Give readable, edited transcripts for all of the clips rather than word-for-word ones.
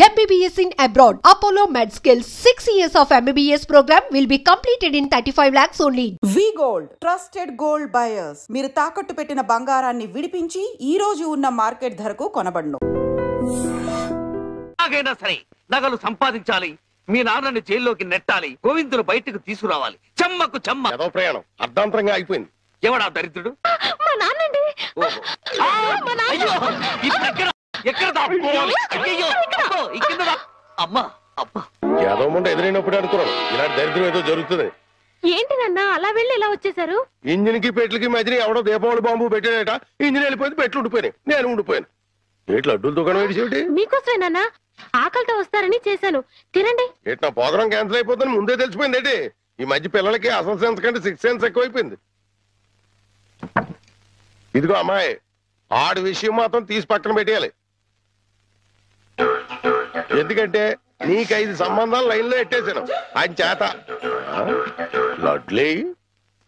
MBBS in abroad. Apollo MedSkill 6 years of MBBS program will be completed in 35 lakhs only. V Gold trusted gold buyers. మీరు తాకట్టు పెట్టిన బంగారాన్ని విడిపించి ఈ రోజు ఉన్న మార్కెట్ ధరకు కొనబడును. ఆగైనా సరే నగలు సంపాదించాలి. మీ నాన్నని జైల్లోకి నెట్టాలి. గోవిందును బయటకు తీసుకురావాలి. చెమ్మకు చెమ్మ. ఏదో ప్రయాణం అర్ధాంతరంగా అయిపోయింది. ఎవడా దరిద్రుడు? మా నాన్నండి. ఎక్కడ దాక్కోవాలి? అయ్యో అమ్మా అబ్బా ఏదో ముందు ఎదురైనప్పుడు అనుకున్నాను ఇలాంటి దరిద్రం ఏదో జరుగుతుంది. ఏంటి నాన్న అలా వెళ్ళి ఎలా వచ్చేసారు? ఇంజిన్ కి పెట్లకి మధ్యన ఎవడో దీపావళి బాంబు పెట్టాడట. ఇంజిన్ వెళ్ళిపోయింది, పెట్లు ఉండిపోయినాయి, నేను ఉండిపోయాను. ఏట్లు అడ్డుల దుకాణం ఏడిచేటి? మీకోసమే నాన్న, ఆకలితో వస్తారని చేశాను, తినండి. ఏట్ నా ప్రోగ్రాం క్యాన్సిల్ అయిపోతుందని ముందే తెలిసిపోయింది ఏంటి? ఈ మధ్య పిల్లలకి అసలు సెన్స్ కంటే 6 సెన్స్ ఎక్కువైపోయింది. ఇదిగో అమ్మాయి, ఆడి విషయం మాత్రం తీసి పక్కన పెట్టేయాలి. ఎందుకంటే నీకు 5 సంబంధాలు లైన్ లో ఎట్టేశాను ఆయన చేత. లడ్లీ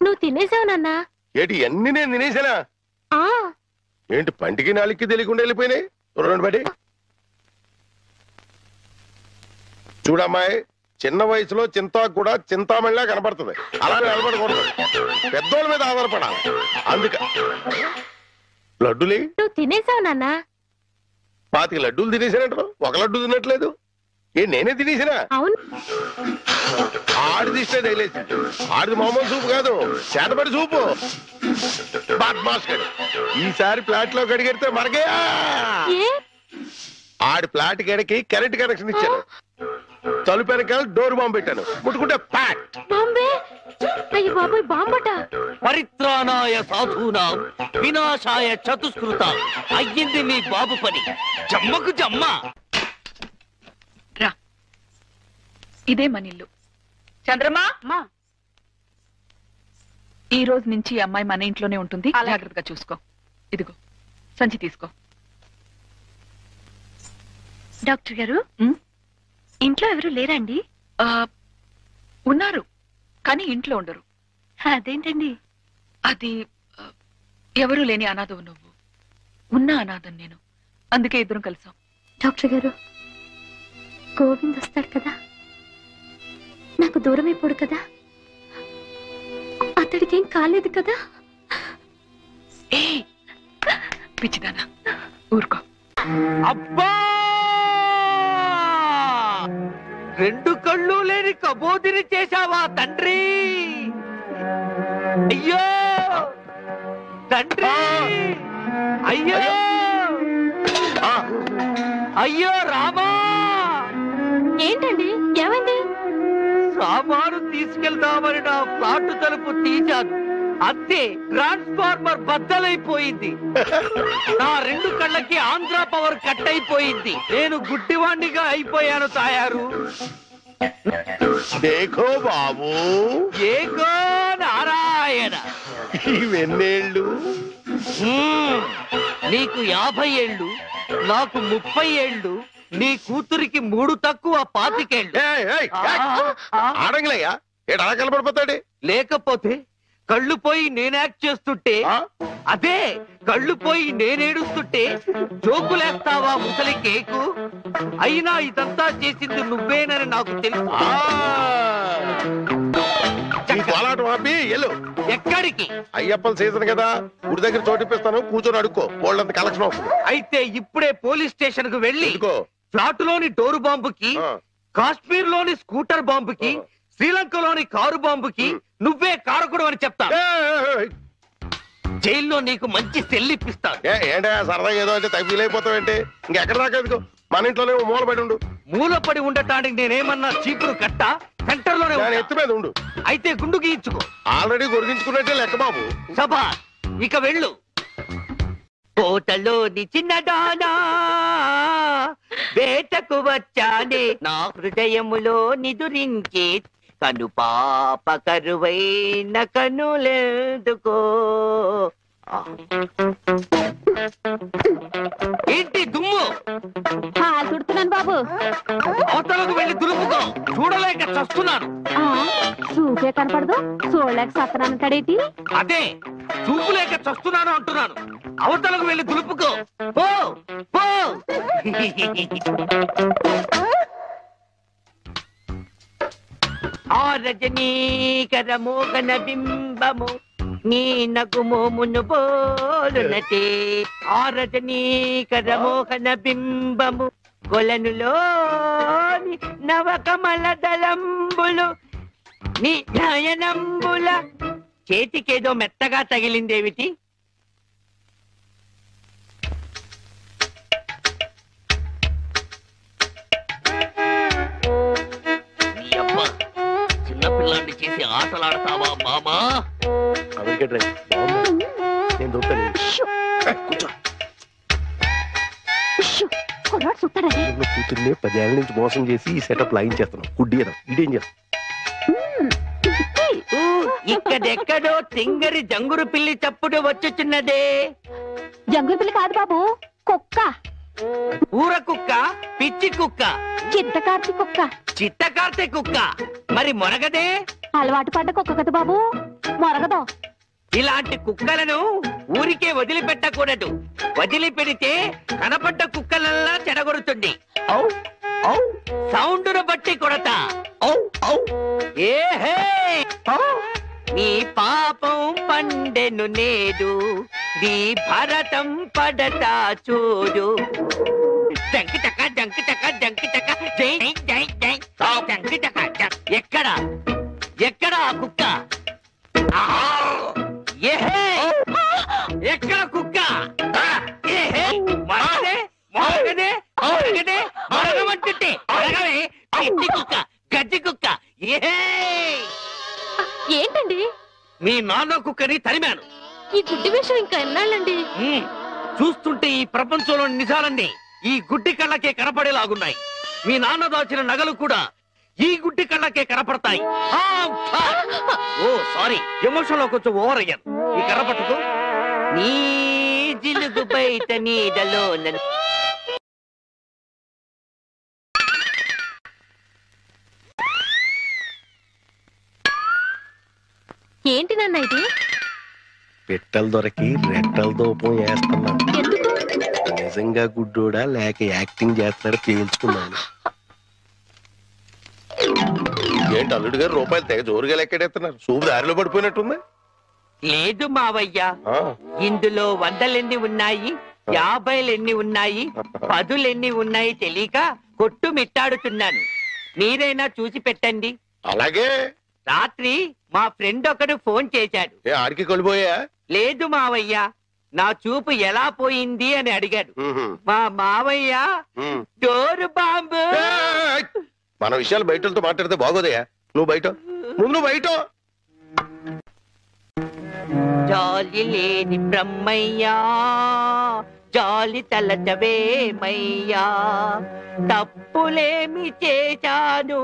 నువ్వు తినేసావు నాన్న. ఏంటి అన్ని నేను తినేసానా? ఏంటి పంటికి నాలికి తెలియకుండా వెళ్ళిపోయినాయి? రెండు బడి చూడమ్మాయి, చిన్న వయసులో చింతాకు కూడా చింతామణిలా కనపడుతుంది. అలానే నిలబడకూడదు, పెద్దోళ్ళ మీద ఆధారపడాలి. అందుక లడ్డులే నువ్వు తినేసావు నాన్న. 25 లడ్డూలు తినేసానంటారు, ఒక లడ్డు తినట్లేదు. నేనే తినేసినా? అవును. ఆడిది ఇష్టే తగిలేసింది. ఆడిది మామూలు సూపు కాదు, చేతపడి సూపు. బాద్మాష్ గడు ఈసారి ఫ్లాట్ లో గడిగెడితే మరగే. ఆడి ఫ్లాట్ గడికి కరెంట్ కనెక్షన్ ఇచ్చాను. తలుపు వెనకాల డోర్ బాంబు పెట్టాను. ముట్టుకుంటే ప్యాట్ బాంబే. అయ్యో బాబోయ్, బాంబట. పరిత్రాణాయ సాధూనాం వినాశాయ చతుష్కృత. అయ్యింది మీ బాబు పని. జమ్మకు జమ్మ. రా, ఇదే మన ఇల్లు. చంద్రమా, ఈ రోజు నుంచి ఈ అమ్మాయి మన ఇంట్లోనే ఉంటుంది. జాగ్రత్తగా చూసుకో. ఇదిగో సంచి తీసుకో. డాక్టర్ గారు, ఇంట్లో ఎవరు లేరండి? ఉన్నారు, కానీ ఇంట్లో ఉండరు. అదేంటండి? అది ఎవరూ లేని అనాథవు నువ్వు, ఉన్న అనాథం నేను. అందుకే ఇద్దరం కలిసాం. డాక్టర్ గారు, గోవింద్ వస్తాడు కదా, నాకు దూరం అయిపోడు కదా, అతడికేం కాలేదు కదా? ఏ పిచ్చిదానా, ఊరుకో. అబ్బా, 2 కళ్ళు లేని కబోదిని చేశావా తండ్రి? అయ్యో తండ్రి, అయ్యో అయ్యో రామా. ఏంటండి, ఏమైంది? సామాను తీసుకెళ్దామని నా ఫ్లాట్ తలుపు తీశాను, అంతే ట్రాన్స్ఫార్మర్ బద్దలైపోయింది. నా 2 కళ్ళకి ఆంధ్ర పవర్ కట్ అయిపోయింది. నేను గుడ్డివాణ్ణిగా అయిపోయాను తాయారు. దేఖో బాబు, ఏకో నారాయణ. ఇవెన్నేళ్ళు? నీకు 50 ఏళ్ళు, నాకు 30 ఏళ్ళు, నీ కూతురికి 3 తక్కువ 25 ఏళ్ళు. ఆడంగిలయ్యా, ఏడు అలా కలపడిపోతాడే. లేకపోతే కళ్ళు పోయి నేను యాక్ట్ చేస్తుంటే, అదే కళ్ళు పోయి నేనేడుస్తుంటే జోకులేస్తావా ముసలి కేకు? అయినా ఇదంతా చేసింది నువ్వేనని నాకు తెలుసు. కోలాటం ఆపి ఎల్లు. ఎక్కడికి? అయ్యప్పల సీజన్ కదా, గుడి దగ్గర చోటిపిస్తాను, కూర్చొని అడుక్కో. వాళ్ళంత కలెక్షన్ అవుతుంది. అయితే ఇప్పుడే పోలీస్ స్టేషన్ కు వెళ్ళి ఫ్లాట్ లోని డోరు బాంబుకి, కాశ్మీర్ లోని స్కూటర్ బాంబుకి, శ్రీలంకలోని కారు బాంబుకి నువ్వే కారకుడు అని చెప్తా. జైల్లో నీకు మంచి సెల్లిప్పిస్తాను. ఏంటా సరదాగా ఏదో అంటే ఫీల్ అయిపోతావేంటి? ఇంకెక్కడ దాకా ఎందుకు, మన ఇంట్లోనే మూలపడి ఉండు. మూలపడి ఉండటానికి నేనేమన్నా చీపురు కట్ట? సెంటర్ లోనే ఎత్తు మీద ఉండు. అయితే గుండు గీయించుకో. ఆల్రెడీ గొరిగించుకున్నట్టే లెక్క బాబు. సభా, ఇక వెళ్ళు. కోటలోని చిన్నదానా వేటకు వచ్చానే, నా హృదయములో నిదురించే కను పాప కరువైన కనులెందుకో. ఏంటి దుమ్ము? చుడుతున్నాను బాబు. అవతలకు వెళ్ళి దులుపుకో, చూడలేక చస్తున్నాను. చూపే కనపడదు, చూడలేక సత్తనంటాడేటి? అదే చూపులేక చస్తున్నాను అంటున్నాను. అవతలకు వెళ్ళి దులుపుకో. పో పో. రజనీకర మోగన బింబము నీ నగుమోమును పోలునటే. ఆ రజనీకర మోహన బింబము కొలనులోని నవకమల దళంబులు నీ నయనంబుల. చేతికేదో మెత్తగా తగిలిందేమిటి? చిన్నపిల్లాన్ని చేసి ఆటలాడతావా మామా? నేను దొరుకుతాను. కూర్చో. కూతుర్ని 10 ఏళ్ళ నుంచి మోసం చేసి ఈ సెటప్ లాగించేస్తున్నాం. గుడ్డి ఇదేం చేస్తాం? ఇక్కడెక్కడో తింగరి జంగురు పిల్లి చప్పుడు వచ్చుచున్నదే. జంగుల పిల్ల కాదు బాబు, కుక్క. ఊర కుక్క, పిచ్చి కుక్క, చిత్తకార్తి కుక్క. చిత్తకార్తె కుక్క. మరి మొరగదే? అలవాటు పడ్డ కుక్క కదా బాబు, మొరగదు. ఇలాంటి కుక్కలను ఊరికే వదిలిపెట్టకూడదు. వదిలిపెడితే కనపడ్డ కుక్కలల్లా చెడగొడుతుంది. సౌండును బట్టి కొడతా. ఏహే, నీ పాపం పండెను నేడు, నీ భరతం పడతా చూడు. జంకి చక్క జంకి చక్క జంకి చక్క జై జై జై జంకి చక్క. ఎక్కడ ఎక్కడ ఆ కుక్క? ఏహే, ఎక్కడ కుక్క? ఏహే, మరగదే మరగదే మరగదే మరగమంటుంటే మరగవే. పిచ్చి కుక్క, గజ్జి కుక్క. ఏహే, ఏంటండి మీ నాన్న కుక్కని తరిమాను. ఈ గుడ్డి విషయం ఇంకా ఎన్నాళ్ళండి? చూస్తుంటే ఈ ప్రపంచంలోని నిజాలన్నీ ఈ గుడ్డి కళ్ళకే కనపడేలాగున్నాయి. మీ నాన్న దాచిన నగలు కూడా ఈ గుడ్డి కళ్ళకే కనపడతాయి. ఓ సారీ, ఎమోషన్ లో కొంచెం ఓవర్ అయ్యాను. ఈ కనపడదు. నీ జిలుగు బయట నీడలో ఏంటి నాన్న ఇది? పెట్టెలు దొరికి రెట్టల దూపం వేస్తున్నా. ఎందుకు? నిజంగా గుడ్డోడా లేక యాక్టింగ్ చేస్తున్నాడు తేల్చుకున్నాను. ఏంటి అల్లుడు గారు రూపాయలు తెగ జోరుగా లెక్కెడేస్తున్నారు? సూపు దారిలో పడిపోయినట్టుంది. లేదు మావయ్య, ఇందులో 100 ఉన్నాయి, 50 ఉన్నాయి, 10 ఉన్నాయి తెలియక కొట్టు మిట్టాడుతున్నాను. మీరైనా చూసి పెట్టండి. అలాగే. రాత్రి మా ఫ్రెండ్ ఒకడు ఫోన్ చేశాడు. ఆడికి కొలిపోయా? లేదు మావయ్య, నా చూపు ఎలా పోయింది అని అడిగాడు. మా మావయ్య డోరు బాంబు. మన విషయాలు బయటతో మాట్లాడితే బాగోదయా. నువ్వు బయట, ముందు నువ్వు బయట. జాలి లేని బ్రహ్మయ్యా, జాలి తలచవేమయ్యా, తప్పులేమి చేశాను,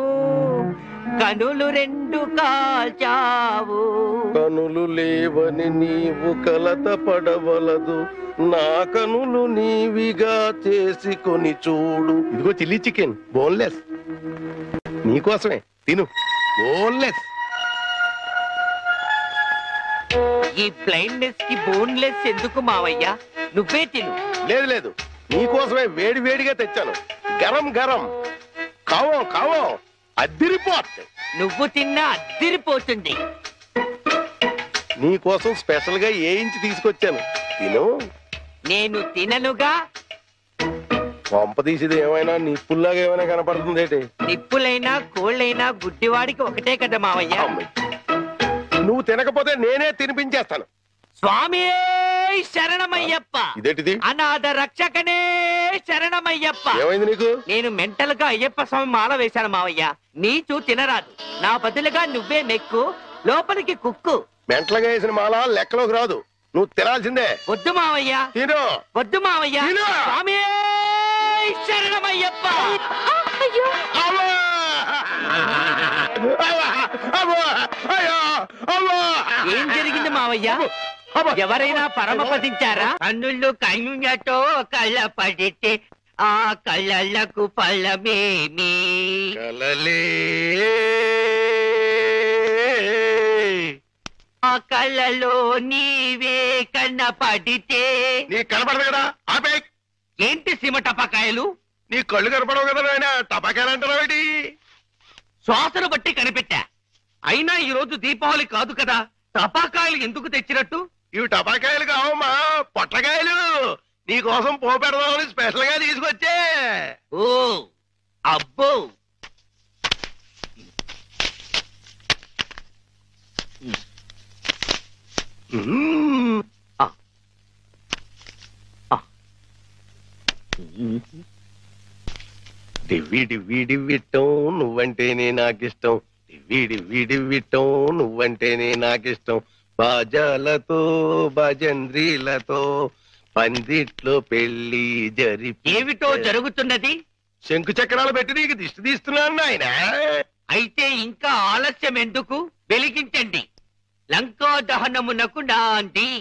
కనులు 2 కాల్చావు. కనులు లేవని నీవు కలత పడవలదు, నా కనులు నీవిగా చేసుకొని చూడు. ఇదిగో చిల్లీ చికెన్, బోన్లెస్ నీకోసమే, తిను. బోన్లెస్. ఈ బ్లైండ్నెస్ కి బోన్లెస్ ఎందుకు మావయ్య? నువ్వే తిను. లేదు లేదు, నీకోసమే వేడి వేడిగా తెచ్చాను. గరం గరం, కావో కావో, అద్దిరిపోతుంది. నువ్వు తిన్నా అద్దిరిపోతుంది. నీకోసం స్పెషల్ గా ఏ ఇంచి తీసుకొచ్చాను, తిను. నేను తిననుగా. పంప తీసేది ఏమైనా నిప్పుల్లాగా ఏమైనా కనపడుతుంది ఏంటి? నిప్పులైనా కోళ్ళైనా గుడ్డివాడికి ఒకటే కదా మావయ్య. నువ్వు తినకపోతే నేనే తినిపించేస్తాను. స్వామి శరణమయ్యప్ప. ఇదేంటిది? అనాథ రక్షకనే శరణమయ్యప్ప. ఏమైంది నీకు? నేను మెంటల్ గా అయ్యప్ప స్వామి మాల వేశాను మావయ్య. నీచు తినరాదు, నా బదులుగా నువ్వే మెక్కు, లోపలికి కుక్కు. మెంటలుగా వేసిన మాల లెక్కలోకి రాదు, నువ్వు తినాల్సిందే. వద్దు మావయ్య, తిను. వద్దు మావయ్య. తిను. స్వామి శరణమయ్యప్ప. అయ్యో, ఏం జరిగింది మావయ్య? ఎవరైనా పరమపదించారా? కన్నుళ్ళు కన్నుతో కళ్ళ పడితే ఆ కళ్ళకు ఫలమేమి? కలలే ఆ కళ్ళలో నీవే కన్న పడితే. నీ కనపడదు కదా, ఆపే. ఏంటి సీమ టపాకాయలు? నీ కళ్ళు కనపడవు కదా నాయన, టపాకాయలు అంటారా? శ్వాసను బట్టి కనిపెట్టా. అయినా ఈ రోజు దీపావళి కాదు కదా, టపాకాయలు ఎందుకు తెచ్చినట్టు? ఇవి టపాకాయలు కావమ్మా, పొట్లకాయలు. నీకోసం పోపెడదామని స్పెషల్ గా తీసుకొచ్చే. ఓ అబ్బో, డివ్వి డివ్వి డివ్విట్టం నువ్వంటేనే నాకిష్టం, డివ్వి డివ్వి డివ్విట్టం నువ్వంటేనే నాకిష్టం. బాజాలతో భజంద్రీలతో పందిట్లో పెళ్లి ఏమిటో జరుగుతున్నది? శంకు చక్రాలు పెట్టి నీకు దిష్టి తీస్తున్నాను నాయన. అయితే ఇంకా ఆలస్యం ఎందుకు? వెలిగించండి. లంకా దహనమునకు నాంది.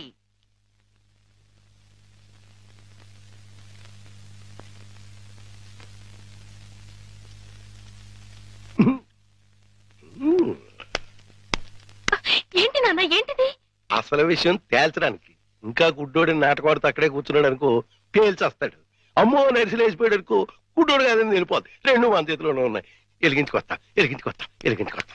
ఏంటి నాన్న, ఏంటిది? అసలు విషయం తేల్చడానికి. ఇంకా గుడ్డోడి నాటకవాడితో అక్కడే కూర్చున్నాడు అనుకో, పేల్చేస్తాడు. అమ్మో నరిసిలేసిపోయాడు అనుకో, గుడ్డోడు కాదని వెళ్ళిపోద్ది. రెండు మన చేతిలోనే ఉన్నాయి. ఎలిగించుకొస్తా ఎలిగించుకొస్తా ఎలిగించుకొస్తా.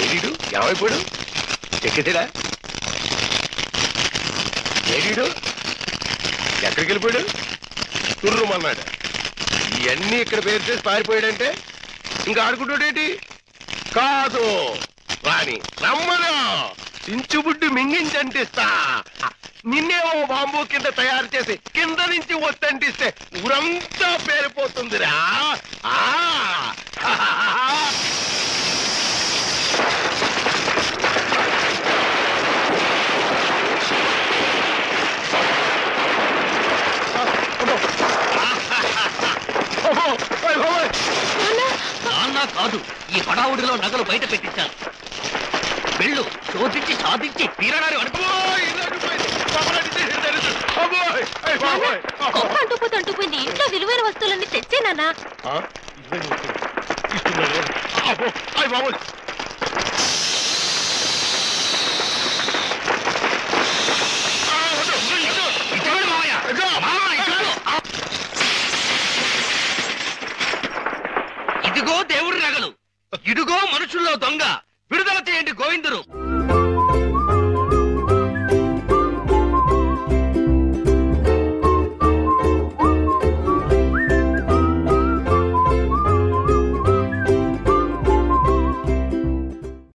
ఏడీడు ఏమైపోయాడు? ఎక్కేసాడా? ఏడీడు ఎక్కడికి వెళ్ళిపోయాడు? తుర్రుమన్నాడు. ఇవన్నీ ఇక్కడ పేరు చేసి పారిపోయాడంటే ఇంకా ఆడుకుంటాడేంటి? కాదు రాని రమ్మను, చించుబుడ్డి మింగించంటిస్తా. నిన్నేమో బాంబు కింద తయారు చేసి కింద నుంచి వస్తంటిస్తే ఊరంతా పేరిపోతుందిరా. నాన్న కాదు, ఈ హడావుడిలో నగలు బయట పెట్టించాను. వెళ్ళు, శోధించి సాధించి తీరడారి అనుకో. అంటుపోతే అంటుపోయింది. ఇంట్లో విలువైన వస్తువులన్నీ తెచ్చేనా? ఇదిగో దేవుడి నగలు, ఇదిగో మనుషుల్లో దొంగ. విడుదల చేయండి గోవిందుడు.